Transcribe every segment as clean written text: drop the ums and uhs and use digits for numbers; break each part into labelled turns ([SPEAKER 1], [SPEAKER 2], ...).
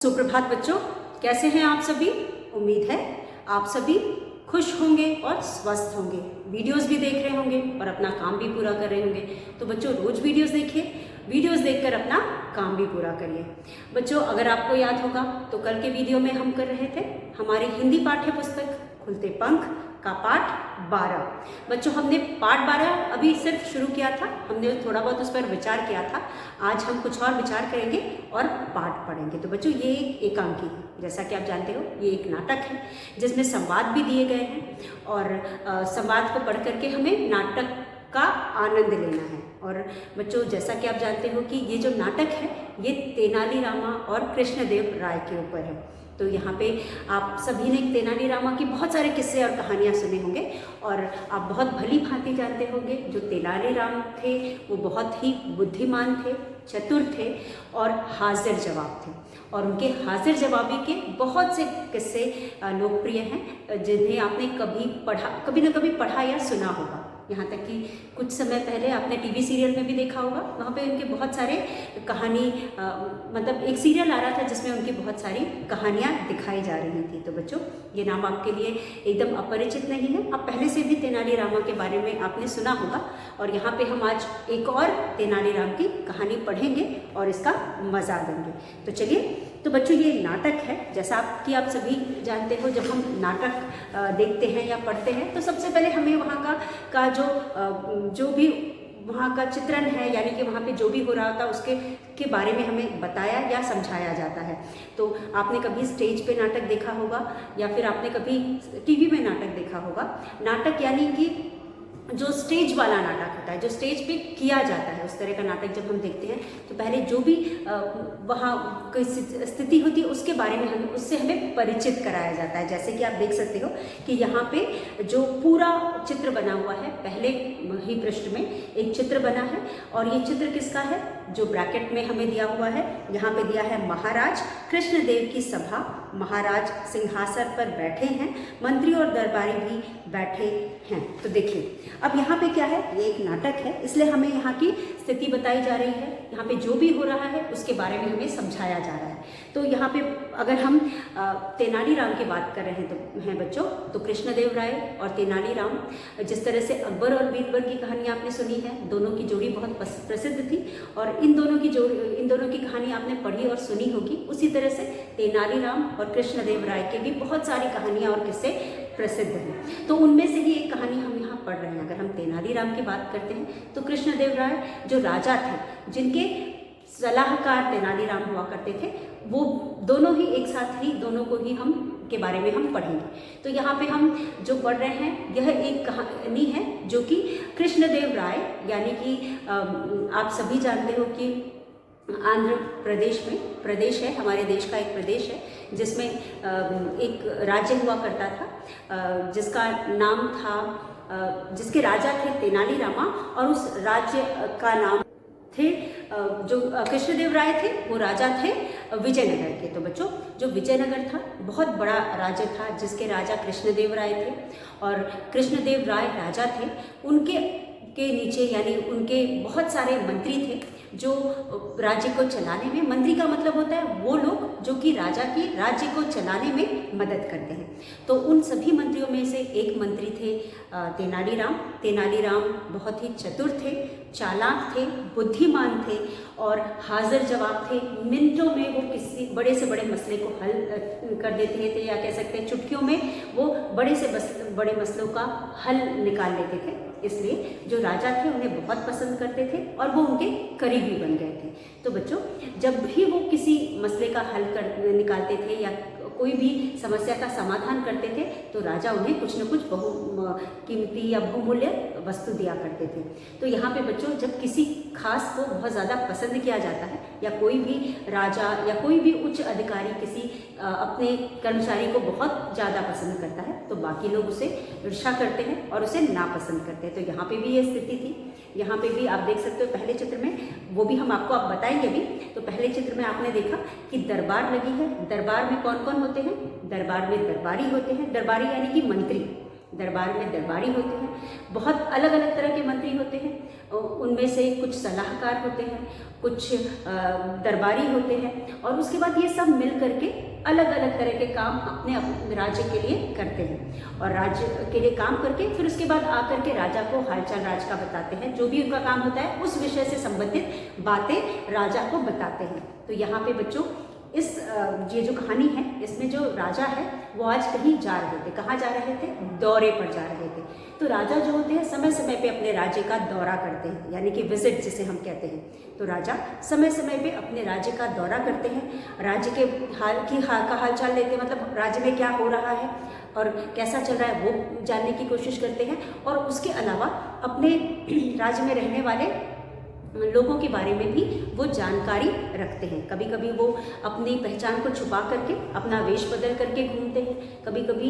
[SPEAKER 1] सुप्रभात बच्चों, कैसे हैं आप सभी। उम्मीद है आप सभी खुश होंगे और स्वस्थ होंगे, वीडियोस भी देख रहे होंगे और अपना काम भी पूरा कर रहे होंगे। तो बच्चों रोज वीडियोस देखिए, वीडियोस देखकर अपना काम भी पूरा करिए। बच्चों अगर आपको याद होगा तो कल के वीडियो में हम कर रहे थे हमारी हिंदी पाठ्य पुस्तक खुलते पंख का पाठ 12। बच्चों हमने पाठ 12 अभी सिर्फ शुरू किया था, हमने थोड़ा बहुत उस पर विचार किया था। आज हम कुछ और विचार करेंगे और पाठ पढ़ेंगे। तो बच्चों ये एक एकांकी है, जैसा कि आप जानते हो ये एक नाटक है जिसमें संवाद भी दिए गए हैं और संवाद को पढ़ करके हमें नाटक का आनंद लेना है। और बच्चों जैसा कि आप जानते हो कि ये जो नाटक है ये तेनाली रामा और कृष्णदेव राय के ऊपर है। तो यहाँ पे आप सभी ने तेनाली रामा की बहुत सारे किस्से और कहानियाँ सुने होंगे और आप बहुत भली भांति जानते होंगे जो तेनाली राम थे वो बहुत ही बुद्धिमान थे, चतुर थे और हाजिर जवाब थे। और उनके हाजिर जवाबी के बहुत से किस्से लोकप्रिय हैं जिन्हें आपने कभी ना कभी पढ़ा या सुना होगा। यहाँ तक कि कुछ समय पहले आपने टीवी सीरियल में भी देखा होगा, वहाँ पे उनके बहुत सारे कहानी मतलब एक सीरियल आ रहा था जिसमें उनकी बहुत सारी कहानियाँ दिखाई जा रही थी। तो बच्चों ये नाम आपके लिए एकदम अपरिचित नहीं है, आप पहले से भी तेनाली रामा के बारे में आपने सुना होगा। और यहाँ पे हम आज एक और तेनाली राम की कहानी पढ़ेंगे और इसका मज़ा लेंगे। तो चलिए, तो बच्चों ये नाटक है, जैसा आप सभी जानते हो जब हम नाटक देखते हैं या पढ़ते हैं तो सबसे पहले हमें वहाँ का जो भी वहाँ का चित्रण है, यानी कि वहाँ पे जो भी हो रहा था उसके बारे में हमें बताया या समझाया जाता है। तो आपने कभी स्टेज पे नाटक देखा होगा या फिर आपने कभी टीवी में नाटक देखा होगा। नाटक यानी कि जो स्टेज वाला नाटक होता है, जो स्टेज पे किया जाता है, उस तरह का नाटक जब हम देखते हैं तो पहले जो भी वहाँ कोई स्थिति होती है उसके बारे में उससे हमें परिचित कराया जाता है। जैसे कि आप देख सकते हो कि यहाँ पे जो पूरा चित्र बना हुआ है, पहले ही पृष्ठ में एक चित्र बना है और ये चित्र किसका है, जो ब्रैकेट में हमें दिया हुआ है, यहाँ पे दिया है महाराज कृष्णदेव की सभा। महाराज सिंहासन पर बैठे हैं, मंत्री और दरबारी भी बैठे हैं। तो देखिए अब यहाँ पे क्या है, ये एक नाटक है इसलिए हमें यहाँ की स्थिति बताई जा रही है, यहाँ पे जो भी हो रहा है उसके बारे में हमें समझाया जा रहा है। तो यहाँ पे अगर हम तेनाली राम की बात कर रहे हैं बच्चों, तो कृष्णदेव राय और तेनाली राम, जिस तरह से अकबर और बीरबल की कहानी आपने सुनी है, दोनों की जोड़ी बहुत प्रसिद्ध थी और इन दोनों की कहानी आपने पढ़ी और सुनी होगी। उसी तरह से तेनाली राम और कृष्णदेव राय के भी बहुत सारी कहानियाँ और किस्से प्रसिद्ध हैं। तो उनमें से ही एक कहानी हम यहाँ पढ़ रहे हैं। अगर हम तेनाली राम की बात करते हैं तो कृष्णदेव राय जो राजा थे, जिनके सलाहकार तेनाली राम हुआ करते थे, वो दोनों ही एक साथ ही दोनों को ही हम के बारे में हम पढ़ेंगे। तो यहाँ पे हम जो पढ़ रहे हैं यह एक कहानी है जो कि कृष्णदेव राय, यानी कि आप सभी जानते हो कि आंध्र प्रदेश में प्रदेश है, हमारे देश का एक प्रदेश है जिसमें एक राज्य हुआ करता था जिसका नाम था, जिसके राजा थे तेनाली रामा और उस राज्य का नाम थे जो कृष्णदेव राय थे वो राजा थे विजयनगर के। तो बच्चों जो विजयनगर था बहुत बड़ा राज्य था जिसके राजा कृष्णदेव राय थे और कृष्णदेव राय राजा थे, उनके नीचे यानी उनके बहुत सारे मंत्री थे जो राज्य को चलाने में, मंत्री का मतलब होता है वो लोग जो कि राजा की राज्य को चलाने में मदद करते हैं। तो उन सभी मंत्रियों में से एक मंत्री थे तेनाली राम। तेनाली राम बहुत ही चतुर थे, चालाक थे, बुद्धिमान थे और हाजिर जवाब थे। मिनटों में वो किसी बड़े से बड़े मसले को हल कर देते थे, या कह सकते हैं चुटकियों में वो बड़े से बड़े मसलों का हल निकाल लेते थे। इसलिए जो राजा थे उन्हें बहुत पसंद करते थे और वो उनके करीबी बन गए थे। तो बच्चों जब भी वो किसी मसले का हल निकालते थे या कोई भी समस्या का समाधान करते थे तो राजा उन्हें कुछ न कुछ बहुकीमती या बहुमूल्य वस्तु दिया करते थे। तो यहाँ पे बच्चों जब किसी खास को बहुत ज़्यादा पसंद किया जाता है या कोई भी राजा या कोई भी उच्च अधिकारी किसी अपने कर्मचारी को बहुत ज़्यादा पसंद करता है तो बाकी लोग उसे ईर्ष्या करते हैं और उसे नापसंद करते हैं। तो यहाँ पे भी ये स्थिति थी। यहाँ पे भी आप देख सकते हो पहले चित्र में, वो भी हम आपको अब बताएंगे भी। तो पहले चित्र में आपने देखा कि दरबार लगी है। दरबार में कौन कौन होते हैं, दरबार में दरबारी होते हैं। दरबारी यानी कि मंत्री, दरबार में दरबारी होते हैं, बहुत अलग अलग तरह के मंत्री होते हैं। उनमें से कुछ सलाहकार होते हैं, कुछ दरबारी होते हैं, और उसके बाद ये सब मिल करके अलग अलग तरह के काम अपने अपने राज्य के लिए करते हैं, और राज्य के लिए काम करके फिर उसके बाद आकर के राजा को हालचाल राज का बताते हैं। जो भी उनका काम होता है उस विषय से संबंधित बातें राजा को बताते हैं। तो यहाँ पे बच्चों इस ये जो कहानी है इसमें जो राजा है वो आज कहीं जा रहे थे। कहाँ जा रहे थे? दौरे पर जा रहे थे। तो राजा जो होते हैं समय समय पे अपने राज्य का दौरा करते हैं, यानी कि विजिट जिसे हम कहते हैं। तो राजा समय समय पे अपने राज्य का दौरा करते हैं, राज्य के हालचाल लेते हैं, मतलब राज्य में क्या हो रहा है और कैसा चल रहा है वो जानने की कोशिश करते हैं, और उसके अलावा अपने राज्य में रहने वाले लोगों के बारे में भी वो जानकारी रखते हैं। कभी कभी वो अपनी पहचान को छुपा करके अपना वेश बदल करके घूमते हैं, कभी कभी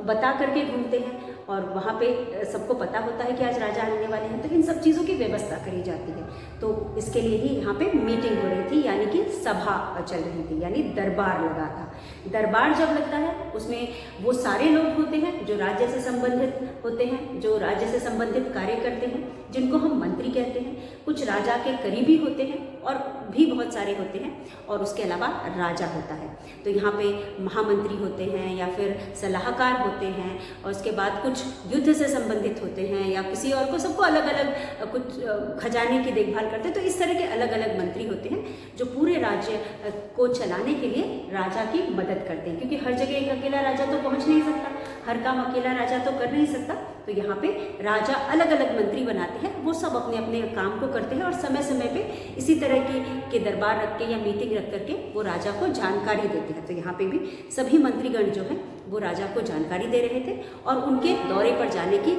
[SPEAKER 1] बता करके घूमते हैं, और वहाँ पे सबको पता होता है कि आज राजा आने वाले हैं। तो इन सब चीज़ों की व्यवस्था करी जाती है। तो इसके लिए ही यहाँ पे मीटिंग हो रही थी, यानी कि सभा चल रही थी, यानी दरबार लगा था। दरबार जब लगता है उसमें वो सारे लोग होते हैं जो राज्य से संबंधित होते हैं, जो राज्य से संबंधित कार्य करते हैं, जिनको हम मंत्री कहते हैं। कुछ राजा के करीबी होते हैं और भी बहुत सारे होते हैं, और उसके अलावा राजा होता है। तो यहाँ पे महामंत्री होते हैं या फिर सलाहकार होते हैं, और उसके बाद कुछ युद्ध से संबंधित होते हैं या किसी और को, सबको अलग अलग कुछ खजाने की देखभाल करते हैं। तो इस तरह के अलग अलग मंत्री होते हैं जो पूरे राज्य को चलाने के लिए राजा की मदद करते हैं, क्योंकि हर जगह एक अकेला राजा तो पहुँच नहीं सकता, हर काम अकेला राजा तो कर नहीं सकता। तो यहाँ पे राजा अलग अलग मंत्री बनाते हैं, वो सब अपने अपने काम को करते हैं, और समय समय पे इसी तरह के दरबार रख के या मीटिंग रख करके वो राजा को जानकारी देते हैं। तो यहाँ पे भी सभी मंत्रीगण जो हैं वो राजा को जानकारी दे रहे थे, और उनके दौरे पर जाने की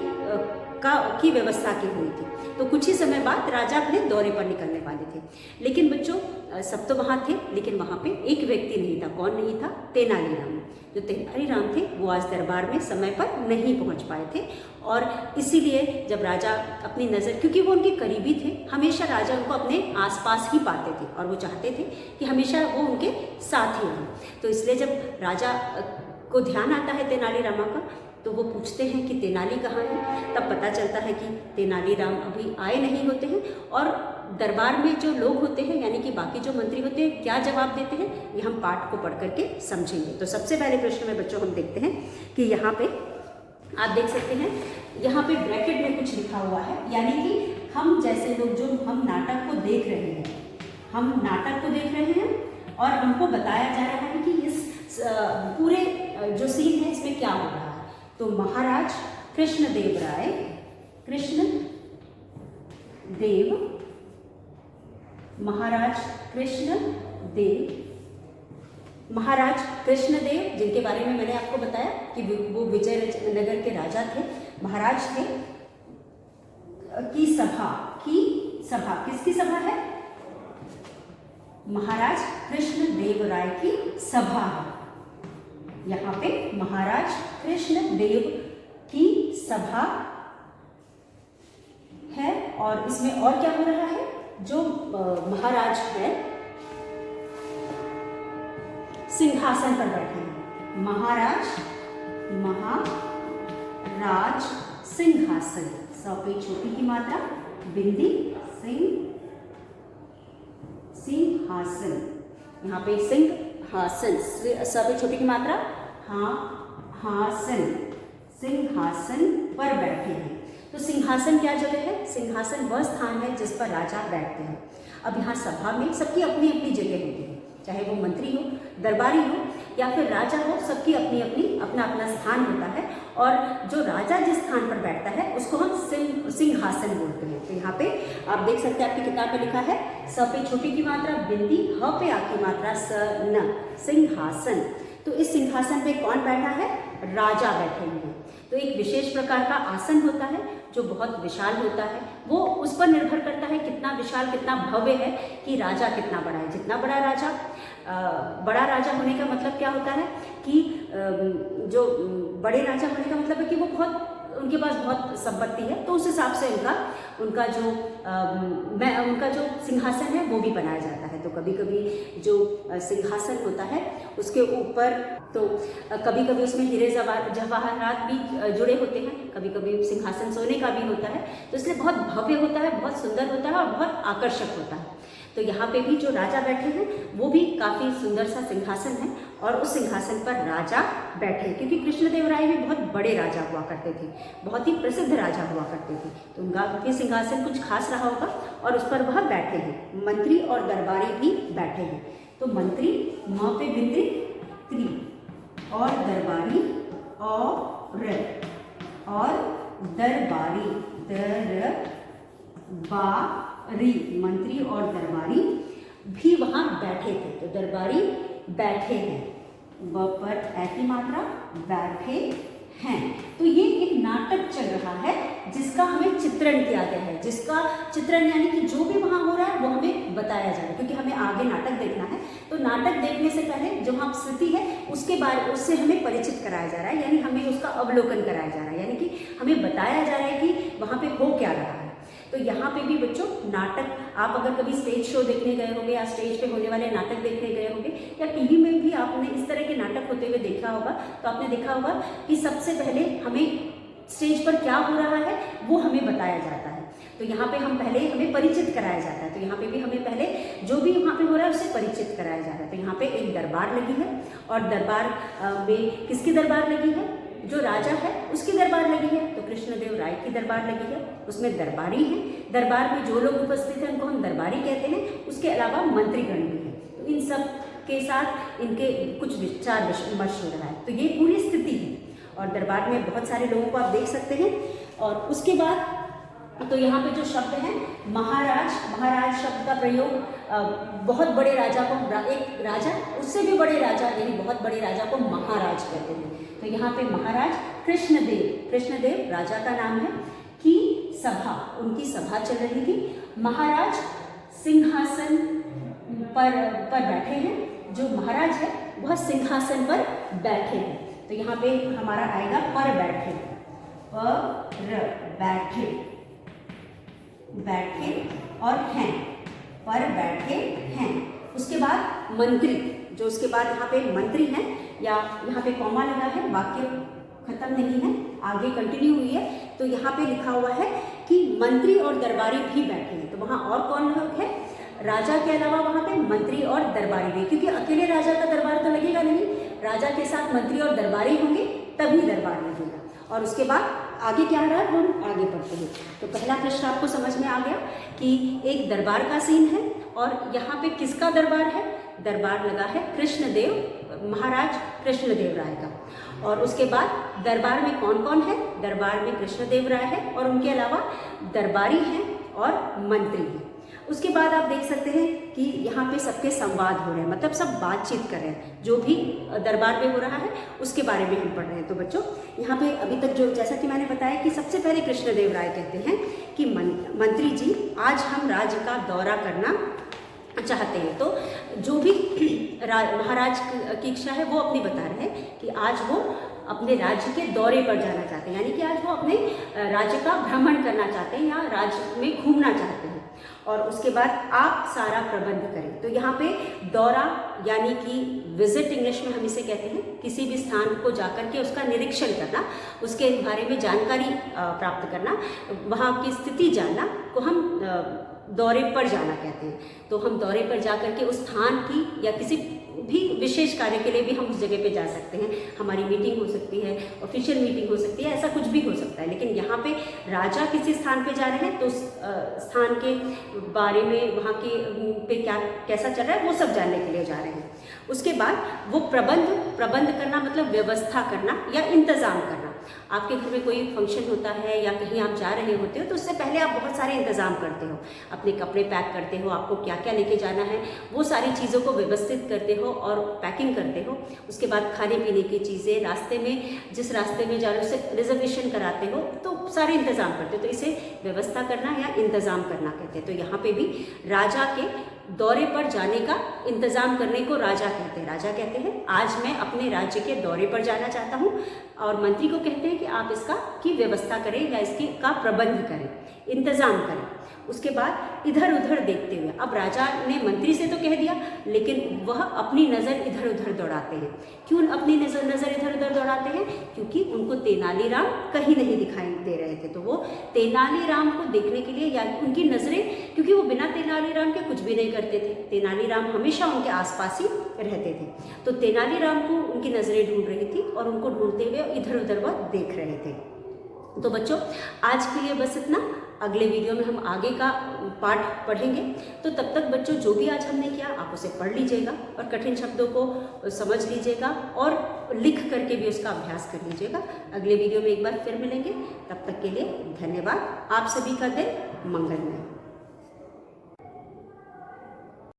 [SPEAKER 1] व्यवस्था की हुई थी। तो कुछ ही समय बाद राजा अपने दौरे पर निकलने वाले थे। लेकिन बच्चों सब तो वहाँ थे, लेकिन वहाँ पे एक व्यक्ति नहीं था। कौन नहीं था? तेनालीराम। जो तेनालीराम थे वो आज दरबार में समय पर नहीं पहुँच पाए थे, और इसीलिए जब राजा अपनी नज़र, क्योंकि वो उनके करीबी थे, हमेशा राजा उनको अपने आसपास ही पाते थे, और वो चाहते थे कि हमेशा वो उनके साथ ही रहें। तो इसलिए जब राजा को ध्यान आता है तेनालीरामा का, तो वो पूछते हैं कि तेनाली कहाँ है। तब पता चलता है कि तेनालीराम अभी आए नहीं होते हैं, और दरबार में जो लोग होते हैं यानी कि बाकी जो मंत्री होते हैं क्या जवाब देते हैं, ये हम पाठ को पढ़ करके समझेंगे। तो सबसे पहले प्रश्न में बच्चों हम देखते हैं कि यहाँ पे आप देख सकते हैं, यहाँ पे ब्रैकेट में कुछ लिखा हुआ है, यानी कि हम जैसे लोग जो हम नाटक को देख रहे हैं, हम नाटक को देख रहे हैं और हमको बताया जा रहा है कि इस पूरे जो सीन है इसमें क्या हो रहा है। तो महाराज कृष्णदेव राय, महाराज कृष्णदेव जिनके बारे में मैंने आपको बताया कि वो विजयनगर के राजा थे, महाराज थे, की सभा किसकी सभा है? महाराज कृष्णदेव राय की सभा है। यहाँ पे महाराज कृष्णदेव की सभा है, और इसमें और क्या हो रहा है? जो महाराज है सिंहासन पर बैठे हैं। महाराज सिंहासन, सौ पे छोटी की मात्रा, बिंदी, सिंहासन। यहाँ पे सिंहासन, सौ पे छोटी की मात्रा, सिंहासन पर बैठे हैं। तो सिंहासन क्या जगह है? सिंहासन वह स्थान है जिस पर राजा बैठते हैं। अब यहाँ सभा में सबकी अपनी अपनी जगह होती है, चाहे वो मंत्री हो, दरबारी हो या फिर राजा हो, सबकी अपनी अपनी अपना अपना स्थान होता है, और जो राजा जिस स्थान पर बैठता है उसको हम सिंहासन बोलते हैं। तो यहाँ पे आप देख सकते हैं, आपकी किताब में लिखा है, स पे छोटी की मात्रा बिंदी, ह पे आ की मात्रा स न, सिंहासन। तो इस सिंहासन पे कौन बैठा है? राजा बैठे हुए हैं। तो एक विशेष प्रकार का आसन होता है जो बहुत विशाल होता है। वो उस पर निर्भर करता है कितना विशाल, कितना भव्य है, कि राजा कितना बड़ा है। जितना बड़ा राजा, बड़ा राजा होने का मतलब क्या होता है कि जो बड़े राजा होने का मतलब है कि वो बहुत उनके पास बहुत संपत्ति है, तो उस हिसाब से उनका जो सिंहासन है वो भी बनाया जाता है। तो कभी कभी जो सिंहासन होता है उसके ऊपर तो कभी कभी उसमें हीरे जवाहरात भी जुड़े होते हैं, कभी कभी सिंहासन सोने का भी होता है, तो इसलिए बहुत भव्य होता है, बहुत सुंदर होता है और बहुत आकर्षक होता है। तो यहाँ पे भी जो राजा बैठे हैं वो भी काफ़ी सुंदर सा सिंहासन है और उस सिंहासन पर राजा बैठे, क्योंकि कृष्णदेव राय भी बहुत बड़े राजा हुआ करते थे, बहुत ही प्रसिद्ध राजा हुआ करते थे, तो उनका सिंहासन कुछ खास रहा होगा और उस पर वह बैठे हैं। मंत्री और दरबारी भी बैठे हैं। तो मंत्री वहाँ पे बिंदी त्री और दरबारी और दरबारी मंत्री और दरबारी भी वहाँ बैठे थे। तो दरबारी बैठे हैं, ब पर ऐ की मात्रा, बैठे हैं। तो ये एक नाटक चल रहा है जिसका हमें चित्रण किया गया है, जिसका चित्रण यानी कि जो भी वहाँ हो रहा है वो हमें बताया जा रहा है, क्योंकि हमें आगे नाटक देखना है। तो नाटक देखने से पहले जो वहाँ स्थिति है उससे हमें परिचित कराया जा रहा है, यानी हमें उसका अवलोकन कराया जा रहा है, यानी कि हमें बताया जा रहा है कि वहाँ पे हो क्या रहा है। तो यहाँ पे भी बच्चों नाटक, आप अगर कभी स्टेज शो देखने गए होंगे या स्टेज पे होने वाले नाटक देखने गए होंगे या टीवी में भी आपने इस तरह के नाटक होते हुए देखा होगा, तो आपने देखा होगा कि सबसे पहले हमें स्टेज पर क्या हो रहा है वो हमें बताया जाता है। तो यहाँ पे हमें परिचित कराया जाता है। तो यहाँ पे भी हमें पहले जो भी वहाँ पे हो रहा है उससे परिचित कराया जा रहा है। तो यहाँ पे एक दरबार लगी है और दरबार में किसकी दरबार लगी है? जो राजा है उसकी दरबार लगी है। तो कृष्णदेव राय की दरबार लगी है, उसमें दरबारी हैं, दरबार में जो लोग उपस्थित हैं उनको हम दरबारी कहते हैं। उसके अलावा मंत्रीगण भी हैं। तो इन सब के साथ इनके कुछ विचार विमर्श हो रहा है। तो ये पूरी स्थिति है और दरबार में बहुत सारे लोगों को आप देख सकते हैं। और उसके बाद तो यहाँ पे जो शब्द है महाराज शब्द का प्रयोग बहुत बड़े राजा को, एक राजा उससे भी बड़े राजा यानी बहुत बड़े राजा को महाराज कहते हैं। तो यहाँ पे महाराज कृष्णदेव राजा का नाम है कि उनकी सभा चल रही थी। महाराज सिंहासन पर बैठे हैं। जो महाराज है वह सिंहासन पर बैठे हैं। तो यहाँ पे हमारा आएगा पर बैठे और हैं, पर बैठे हैं। उसके बाद मंत्री, जो उसके बाद यहाँ पे मंत्री हैं या यहाँ पे कॉमा लगा है, वाक्य खत्म नहीं है, आगे कंटिन्यू हुई है। तो यहाँ पे लिखा हुआ है कि मंत्री और दरबारी भी बैठे हैं। तो वहाँ और कौन लोग है? राजा के अलावा वहाँ पे मंत्री और दरबारी भी, क्योंकि अकेले राजा का दरबार तो लगेगा नहीं, राजा के साथ मंत्री और दरबारी होंगे तभी दरबार लगेगा। और उसके बाद आगे क्या रहा है हम आगे बढ़ते हैं। तो पहला प्रश्न आपको समझ में आ गया कि एक दरबार का सीन है और यहाँ पे किसका दरबार है? दरबार लगा है महाराज कृष्णदेव राय का। और उसके बाद दरबार में कौन कौन है? दरबार में कृष्णदेव राय है और उनके अलावा दरबारी हैं और मंत्री हैं। उसके बाद आप देख सकते हैं कि यहाँ पे सबके संवाद हो रहे हैं, मतलब सब बातचीत कर रहे हैं, जो भी दरबार में हो रहा है उसके बारे में हम पढ़ रहे हैं। तो बच्चों यहाँ पे अभी तक जो जैसा कि मैंने बताया कि सबसे पहले कृष्णदेव राय कहते हैं कि मंत्री जी आज हम राज्य का दौरा करना चाहते हैं। तो जो भी महाराज की इच्छा है वो अपनी बता रहे हैं कि आज वो अपने राज्य के दौरे पर जाना चाहते हैं, यानी कि आज वो अपने राज्य का भ्रमण करना चाहते हैं या राज्य में घूमना चाहते हैं। और उसके बाद आप सारा प्रबंध करें। तो यहाँ पे दौरा यानी कि विजिट इंग्लिश में हम इसे कहते हैं, किसी भी स्थान को जाकर के उसका निरीक्षण करना, उसके बारे में जानकारी प्राप्त करना, वहाँ की स्थिति जानना को हम दौरे पर जाना कहते हैं। तो हम दौरे पर जाकर के उस स्थान की या किसी भी विशेष कार्य के लिए भी हम उस जगह पे जा सकते हैं। हमारी मीटिंग हो सकती है, ऑफिशियल मीटिंग हो सकती है, ऐसा कुछ भी हो सकता है। लेकिन यहाँ पे राजा किसी स्थान पे जा रहे हैं तो उस स्थान के बारे में, वहाँ के पे क्या कैसा चल रहा है वो सब जानने के लिए जा रहे हैं। उसके बाद वो प्रबंध करना मतलब व्यवस्था करना या इंतज़ाम करना। आपके घर में कोई फंक्शन होता है या कहीं आप जा रहे होते हो तो उससे पहले आप बहुत सारे इंतज़ाम करते हो, अपने कपड़े पैक करते हो, आपको क्या क्या लेके जाना है वो सारी चीज़ों को व्यवस्थित करते हो और पैकिंग करते हो। उसके बाद खाने पीने की चीज़ें, रास्ते में जिस रास्ते में जा रहे हो उससे रिजर्वेशन कराते हो, तो सारे इंतज़ाम करते हो। तो इसे व्यवस्था करना या इंतज़ाम करना कहते हैं। तो यहाँ पे भी राजा के दौरे पर जाने का इंतजाम करने को राजा कहते हैं। राजा कहते हैं आज मैं अपने राज्य के दौरे पर जाना चाहता हूँ, और मंत्री को कहते हैं कि आप इसका की व्यवस्था करें या इसकी का प्रबंध करें, इंतजाम करें। उसके बाद इधर उधर देखते हुए, अब राजा ने मंत्री से तो कह दिया, लेकिन वह अपनी नज़र इधर उधर दौड़ाते हैं। क्यों अपनी नज़र इधर उधर दौड़ाते हैं? क्योंकि उनको तेनालीराम कहीं नहीं दिखाई दे रहे थे, तो वो तेनालीराम को देखने के लिए, या उनकी नज़रें, क्योंकि वो बिना तेनालीराम के कुछ भी नहीं करते थे, तेनालीराम हमेशा उनके आसपास ही रहते थे, तो तेनालीराम को उनकी नज़रें ढूंढ रही थी और उनको ढूंढते हुए इधर उधर वह देख रहे थे। तो बच्चों आज के लिए बस इतना। अगले वीडियो में हम आगे का पाठ पढ़ेंगे, तो तब तक बच्चों जो भी आज हमने किया आप उसे पढ़ लीजिएगा और कठिन शब्दों को समझ लीजिएगा और लिख करके भी उसका अभ्यास कर लीजिएगा। अगले वीडियो में एक बार फिर मिलेंगे, तब तक के लिए धन्यवाद। आप सभी का दिन मंगलमय।